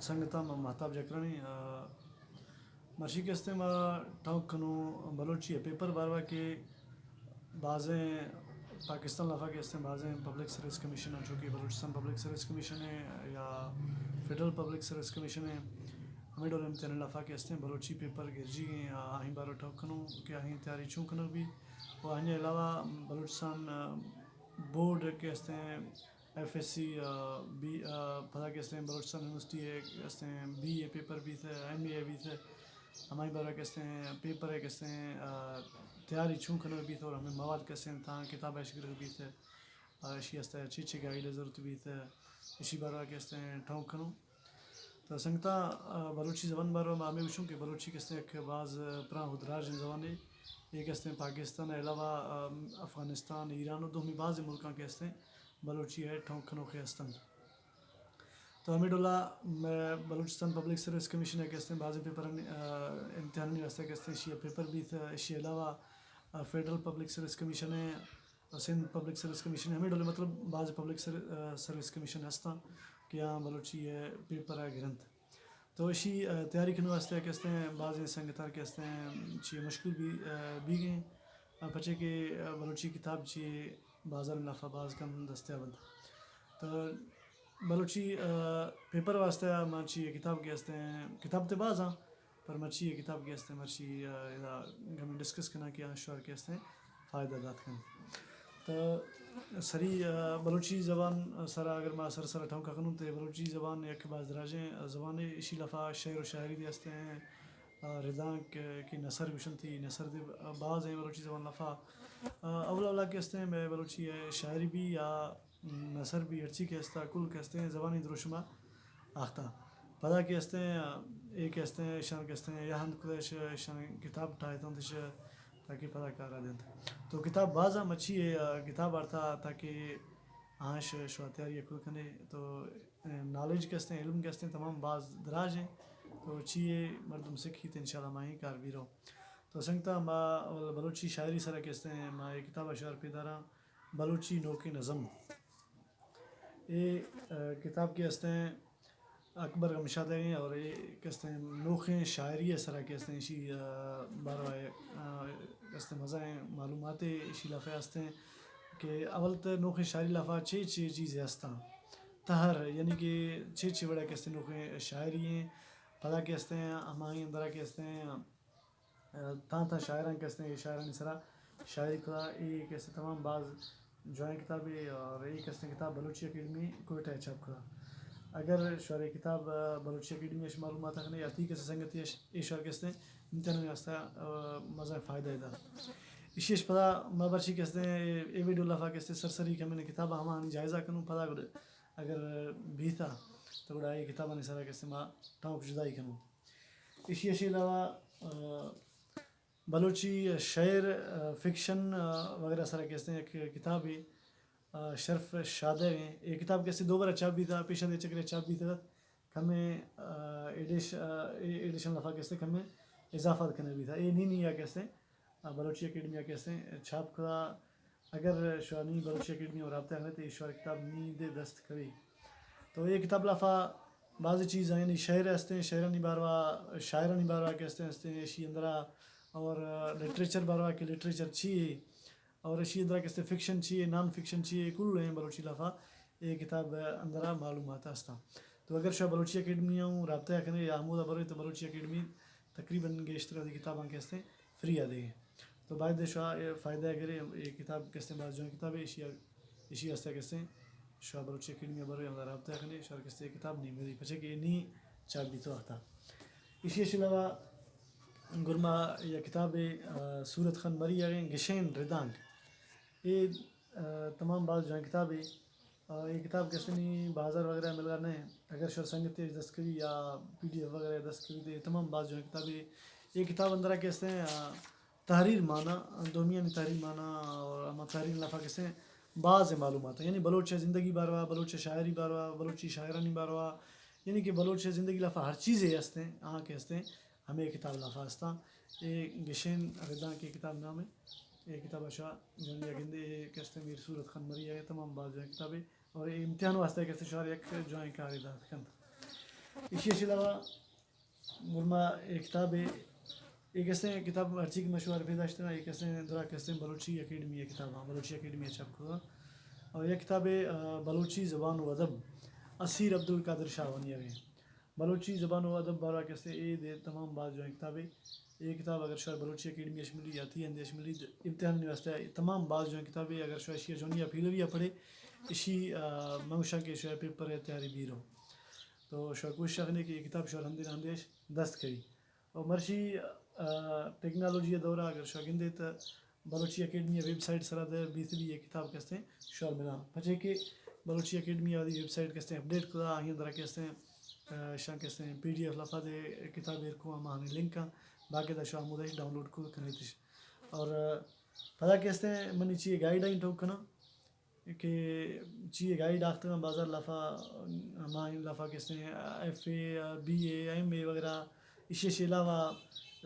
संगता महताब जकरणी मर्शी के इस्तेमा टाउक खनू बलोची पेपर बारवा के बाज़ें पाकिस्तान लफा के इस्तेम बाज़ें पब्लिक सर्विस कमीशन है, चूँकि बलूचिस्तान पब्लिक सर्विस कमीशन है या फेडरल पब्लिक सर्विस कमीशन है, हमें डोले इम्तिहान लफा के इस्तेम बलोची पेपर गिरजी गए आहीं बारो टाउक खनू के आहीं तैयारी चूँ खनू भी और आने अलावा बलूचिस्तान बोर्ड के इस्तेम FSC बी पता के इस्तेम बलूचिस्तान यूनिवर्सिटी है इस्तेम BA पेपर भी थे MA भी थे हमारी बारा कहते हैं पेपर है कहते हैं तैयारी छूँ खनू भी थे और हमें मवाद कहते हैं था किताब शिगर भी थे इसी हस्ते अच्छी गाइड ज़रूरत भी थे इसी बारा कहते हैं ठाउँ खनू तो संगता बलूची ज़बान बारा मामे वशूँ कि बलूची कहते हैं कि बाज़ परा हुदराज ज़बाने ये कहते हैं पाकिस्तान अलावा अफ़गानिस्तान ईरान और दोमी बाज़ मुल्क कहते हैं बलूची है ठाउँ खनू के हस्तन तो हमीडुल्ला बलूचिस्तान पब्लिक सर्विस कमीशन है कहते हैं बाज़ पेपर इम्तिहानी रास्ते कहते हैं इसी पेपर भी था इसी अलावा फेडरल पब्लिक सर्विस कमीशन है सिंध पब्लिक सर्विस कमीशन है हमीडुल्ला मतलब बाज़ पब्लिक सर्विस कमीशन हस्ता कि यहाँ बलूची है पेपर है गिरंत तो इसी तैयारी करने वास्ते कहते हैं बाज़ संगतार कहते हैं ची मुश्किल भी गए बच्चे के बलूची किताब ची बाज़ार लफा बाज़ कम दस्तियाबंद तो बलूची पेपर वास्ते मर्ची किताब के हस्ते हैं किताब तो बाज़ हाँ पर मर्ची किताब के हस्ते मर्ची हम डिस्कस करना किया शोर के हस्ते फ़ायदा दात कर तो सरी बलूची ज़बान सरा अगर मैं सर ठाऊँ का करूँ तो बलूची ज़बान एक बाज़ दराजें ज़बान इसी लफ़ा शेर व शायरी दे हस्ते हैं रिदा की नसर विशन थी नसर दे बाज़ हैं बलूची ज़बान लफ़ा अवला के हस्ते हैं मैं बलूची शायरी भी या नसर भी हर्ची के हस्ता कुल कहते हैं ज़बानी द्रोशमा आख्ता पता के हस्ते हैं एक कहते हैं शान कहते हैं यहाँ कुछ शान किताब ठाए ताकि पता करा दें तो किताब बाज़ा मच्छी है किताब अर्था ताकि आश शो तैयारी कुल कने तो नॉलेज कहते हैं इल्म कहते हैं तमाम बाज़ दराज हैं तो चाहिए मर्दम सीखी तो इंशाल्लाह माही कार भी रहो तो संगता माँ बलूची शायरी सरा कहते हैं माँ एक किताब अशार पैदारा बलूची नोके नज़म ये किताब के हस्ते हैं अकबर गमशाद हैं और ये कहते हैं नोखे शायरी सरा कहते हैं इसी बारह कहते मज़ा हैं मालूमात इसी लफ़े हस्ते हैं कि अवल तो नोखे शायरी लफ़ा छः चीज़ें हस्ता तहर यानी कि छः बड़ा कहते हैं नोखे शायरी हैं पता कहते हैं हमारे अंदर कहते हैं था शायरान कहते हैं शायरानी सरा शायरी खुदा ये कहते तमाम बाज़ जॉइन किताबें और ये कहते हैं किताब बलूची अकेडमी कोयटा छाप खुदा अगर शौर किताब बलूची अकेडमी मालूमात नहीं आती कैसे संगति ये शौर कहते हैं इम्तिहान रास्ता मज़ा फ़ायदा इधर इसी पता मबरशी कहते हैं ए वीडियो लफा कहते सरसरी के मैंने किताब हमारा जायज़ा करूँ पता अगर भी था तो बड़ा ये किताब ने सारा कहते माँ टाँप जुदाई करूँ इसी अलावा बलूची शेर फिक्शन वगैरह सारा कहते हैं एक किताब है शर्फ शादे हैं एक किताब कैसे दो बार छाप भी था पेशा दे चक्र छाप भी था हमें एडिशन लफा कैसे हमें इजाफा करने भी था ये नहीं या कैसे बलूची अकेडमी कैसे छाप का अगर शानी बलूची अकेडमी और रब्ता है तो ईश्वर किताब नींद दस्त करी तो ये किताब लफा बाज़ चीज़ हैं शेर हंसते हैं शेरानी बारवा शायरानी बारवा कहते हैं इसी अंदरा और लिटरेचर बारवा के लिटरेचर चाहिए और इसी अंदर कहते फिक्शन चाहिए नॉन फिक्शन चाहिए कुल हैं बलूची लफा ये किताब अंदरा मालूमात हस्ता तो अगर शाह बलूची अकेडमी हूँ रब्ता करें या आमूदा बरो तो बलूची अकेडमी तकरीबन गेशतर की किताबें कहते हैं फ्री आ दें तो बाद शाह फ़ायदा अगर ये किताब कहते बाज़ जो किताब है इसी हस्ते कहते हैं शाह बलूची अकेडमी बरो या रब्ता करें शाह कहते किताब नहीं मिली पचे कि नहीं चाप भी तो आता इसी अलावा गुरमा या किताब सूरत खान मरी है गशेन रिदांग ये तमाम बाज़ जो किताब है ये किताब कैसे नहीं बाज़ार वगैरह मिल रहा है अगर शर संगत दस्तकरी या PDF वगैरह दस्तकरी दे तमाम बाज़ जो किताब है ये किताब अंदर कैसे हैं तहरीर माना दोमिया तहरीर माना और हम तहरीर लफा कैसे बाज़ मालूमात यानी बलोच ज़िंदगी बारवा बलोच शायरी बारवा बलोची शायरानी बारवा यानी कि बलोच ज़िंदगी लफा हर चीज़ हंसते हैं के हंसते हैं हमें किताब लफा हस्ता ये गशेन रिदा की किताब नाम है ये किताब शाह जंगिया गिंदे कहते मीर सूरत खान मरी है तमाम बाज़ जो किताबें और इम्तिहान वास्ते कैसे शार एक जो है कारिदा اسی علاوہ گرما ایک کتاب ہے، ایک ایسے کتاب ارچی کی مشہور پیداشتہ ایک ایسے درا کہتے ہیں بلوچی اکیڈمی ہے کتاب، ہاں بلوچی اکیڈمی ہے چھپ کھوا، اور یہ کتاب ہے بلوچی زبان و ادب اسیر عبدالقادر شاہ ونیوی، بلوچی زبان و ادب بارہ کہتے ہیں اے دے تمام بات جو ہے کتابیں، یہ کتاب اگر شاید بلوچی اکیڈمی اشملی یا تھی اندیش ملی امتحان واسطے تمام بات جو ہیں کتابیں اگر شاید شیئر جونی یا پھیلویا پڑھے اسی منگشا کے شاید پیپر ہے تیاری بیرو، تو شاید کوشش کرنے کی یہ کتاب شاید ہم دن اندیش دست کری، اور مرشی ٹیکنالوجی دورہ اگر شاید گندے تو بلوچی اکیڈمی ویب سائٹ سرا دے بیس بھی یہ کتاب کہتے ہیں شاید ملا بچے کہ بلوچی اکیڈمی والی ویب سائٹ کہتے ہیں اپڈیٹ کدا آہیں درا کہتے ہیں شاہ کہتے ہیں پی ڈی ایف لفظ کتاب کو ہم آنے لنک باقی دا شاہ مودش ڈاؤن لوڈ کو کرنے تھے، اور پتہ کہتے ہیں منی چیئے گائیڈ آئیں ٹھوک کنا کہ چیئے گائیڈ آختے ہیں بازار لفا ہمیں لفا کہتے ہیں F A B A M A وغیرہ اسی کے علاوہ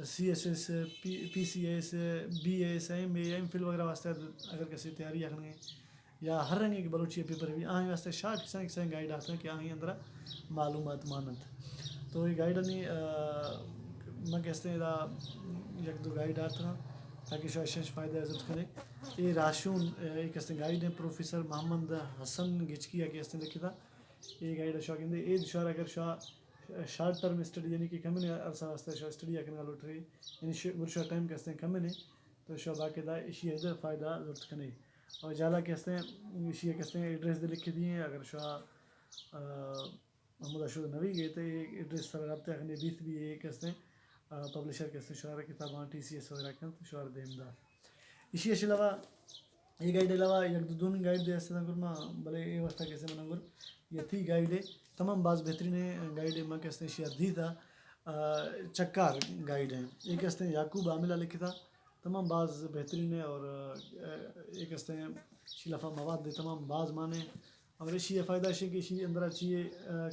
C S S P C S B S M A M Phil وغیرہ واسطے اگر کسی تیاری رکھنے یا ہر رنگ کے بلوچی پیپر بھی آہیں واسطے شارٹ کسان گائیڈ آتے ہیں کہ آہیں اندر معلومات مانند، تو یہ گائیڈ نہیں میں کہتے ہیں یک دو گائیڈ آتا تاکہ شاید فائدہ عزت کرے، یہ راشون ایک کہتے ہیں گائیڈ ہیں پروفیسر محمد حسن گچکیا کے کہتے ہیں لکھا، یہ گائیڈ شاہ کہتے ہیں یہ شاہ اگر شارٹ ٹرم اسٹڈی یعنی کہ کم عرصہ واسطے شاہ اسٹڈی کرنے لوٹ رہی یعنی برشا ٹائم کہتے ہیں کم تو شاہ باقاعدہ اسی حد فائدہ ضرورت کرنے، اور جالا کہتے ہیں اسی کہتے ہیں ایڈریس دے لکھے دیے ہیں اگر شاہ محمد اشرف نوی گئے تو یہ ایڈریس سر رابطہ کرنے بیت بھی یہ کہتے ہیں پبلشر کہتے ہیں شعر کتاباں ٹی سی ایس وغیرہ کن شعر دیمدار، اسی کے علاوہ یہ گائیڈ علاوہ یک دون گائیڈ دے استے گرما بھلے یہ وقت کیسے منگر یہ تھی گائیڈ ہے تمام بعض بہترین گائیڈ ہے میں کہتے ہیں شیئر دی تھا چکار گائیڈ ہیں، یہ کہتے ہیں یعقوب عاملہ لکھا تھا تمام بعض بہترین ہے، اور یہ کہتے ہیں شلفہ مواد دے تمام بعض مانے، اور اسی فائدہ ہے کہ اسی اندر چیئے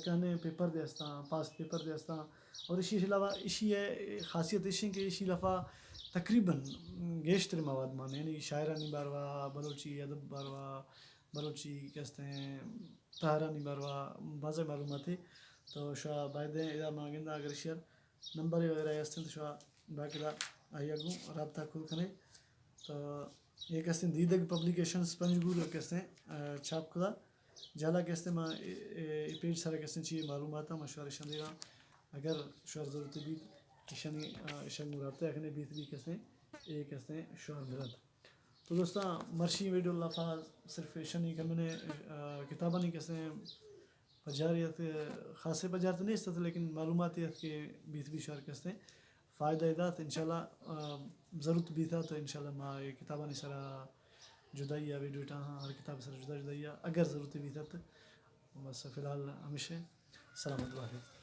کہنے پیپر دے استا پاس پیپر دے استا، اور اسی کے علاوہ اسی ہے خاصیت اسی کہ اسی لفہ تقریباً گیشتر مواد مانے یعنی شاعرانی باروا بلوچی ادب باروا بلوچی کہتے ہیں تہرانی باروا بعض معلومات ہے، تو شاہ باعدیں ادا مانگندہ اگر شیئر نمبر وغیرہ استے تو شاہ باقی آئیے گو رابطہ کھول کریں، تو یہ کہتے ہیں دیدگ پبلیکیشن سپنج گور کہتے ہیں چھاپ کھلا جالا کہتے ہیں ماں پیج سارے کہتے ہیں چیئے معلومات ہیں مشورہ شندیرہ اگر شعر ضرورت بھی اشانی اشن رابطہ اخنے بیت بھی کہتے ہیں یہ کہتے ہیں شعر مرد، تو دوستاں مرشی ویڈیو اللہ فاز صرف اشانی کہ میں نے کتابہ نہیں کہتے ہیں پجاریت خاصے پجارت نہیں استاد لیکن معلوماتیت کے بیت بھی شعر کہتے ہیں فائدہ ادات انشاءاللہ ضرورت بھی تھا تو انشاءاللہ ماں یہ کتابہ نہیں سرا جدائی ویڈیو ٹاں ہر کتاب سر جدا جدائی اگر ضرورت بھی تھا تو بس فی الحال ہمیشہ سلامت واحد.